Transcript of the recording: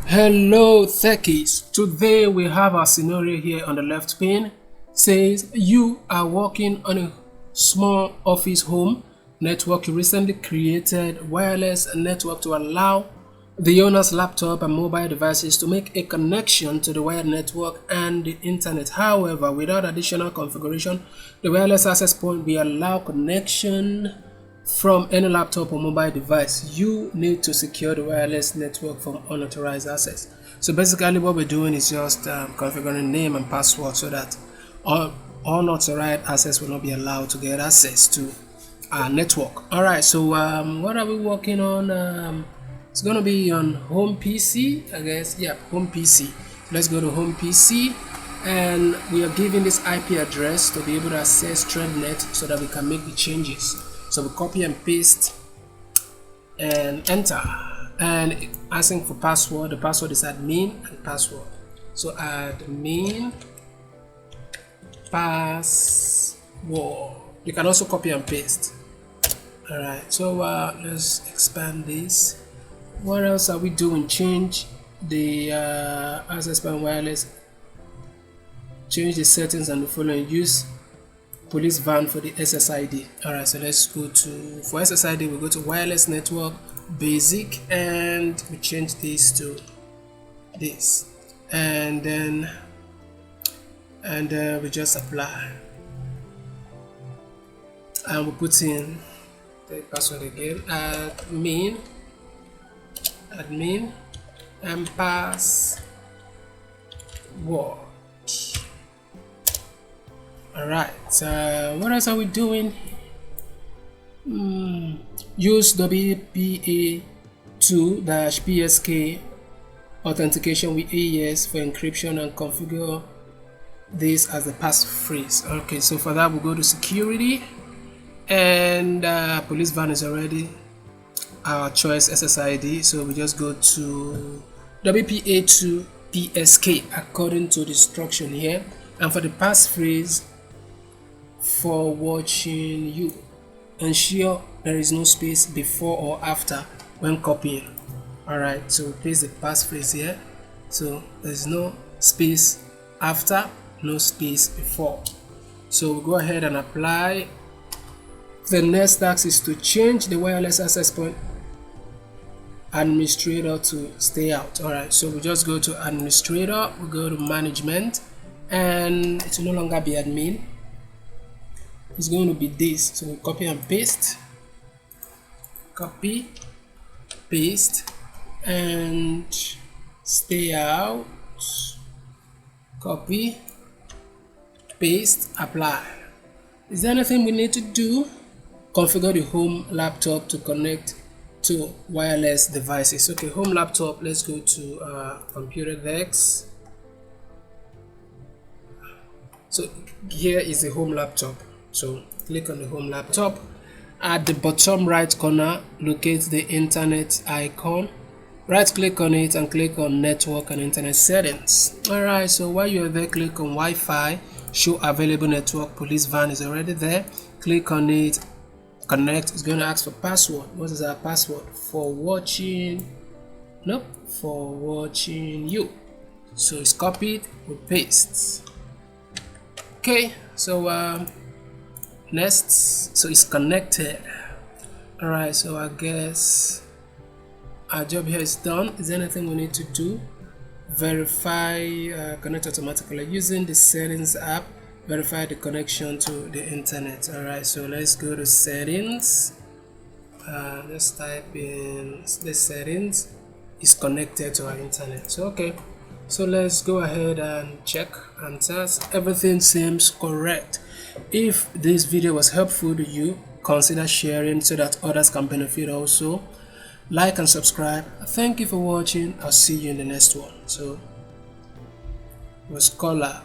Hello techies, today we have our scenario here on the left pane. Says you are working on a small office home network. You recently created wireless network to allow the owner's laptop and mobile devices to make a connection to the wired network and the internet. However, without additional configuration, the wireless access point will allow connection from any laptop or mobile device. You need to secure the wireless network from unauthorized access. So basically what we're doing is just configuring name and password so that all unauthorized access will not be allowed to get access to our network. Alright, so what are we working on? It's gonna be on home PC, I guess. Yeah, home PC. Let's go to home PC, and we are given this IP address to be able to access ThreadNet so that we can make the changes. So we copy and paste and enter, and asking for password. The password is admin and password. So admin password. You can also copy and paste. All right, so let's expand this. What else are we doing? Change the access point wireless. Change the settings and the following. Use police van for the SSID. Alright, so let's go to, for SSID we go to wireless network basic, and we change this to this, and then we just apply, and we put in the password again, admin and password. Alright, so what else are we doing? Use WPA2-PSK authentication with AES for encryption and configure this as the passphrase. Okay, so for that we go to security, and police van is already our choice SSID, so we just go to WPA2-PSK according to the instruction here, and for the passphrase, for watching you, ensure there is no space before or after when copying. Alright, so paste the passphrase here, so there's no space after, no space before. So we'll go ahead and apply. The next task is to change the wireless access point administrator to stay out. Alright, so we just go to administrator, we go to management, and it will no longer be admin. It's going to be this, so we copy and paste, copy, paste, and stay out, copy, paste, apply. Is there anything we need to do? Configure the home laptop to connect to wireless devices. Okay, home laptop, let's go to computer desk. So here is the home laptop. So click on the home laptop. At the bottom right corner, locate the internet icon. Right click on it and click on network and internet settings. Alright, so while you're there, click on Wi-Fi, show available network. Police van is already there. Click on it, connect. It's going to ask for password. What is our password? For watching, nope, for watching you. So it's copied, we paste. Okay, so next, so it's connected. Alright, so I guess our job here is done. Is there anything we need to do? Verify connect automatically using the settings app. Verify the connection to the internet. Alright, so let's go to settings. Let's type in the settings. Is connected to our internet. So okay, so let's go ahead and check and test. Everything seems correct. If this video was helpful to you, consider sharing so that others can benefit also. Like and subscribe. Thank you for watching. I'll see you in the next one. So it was Collab.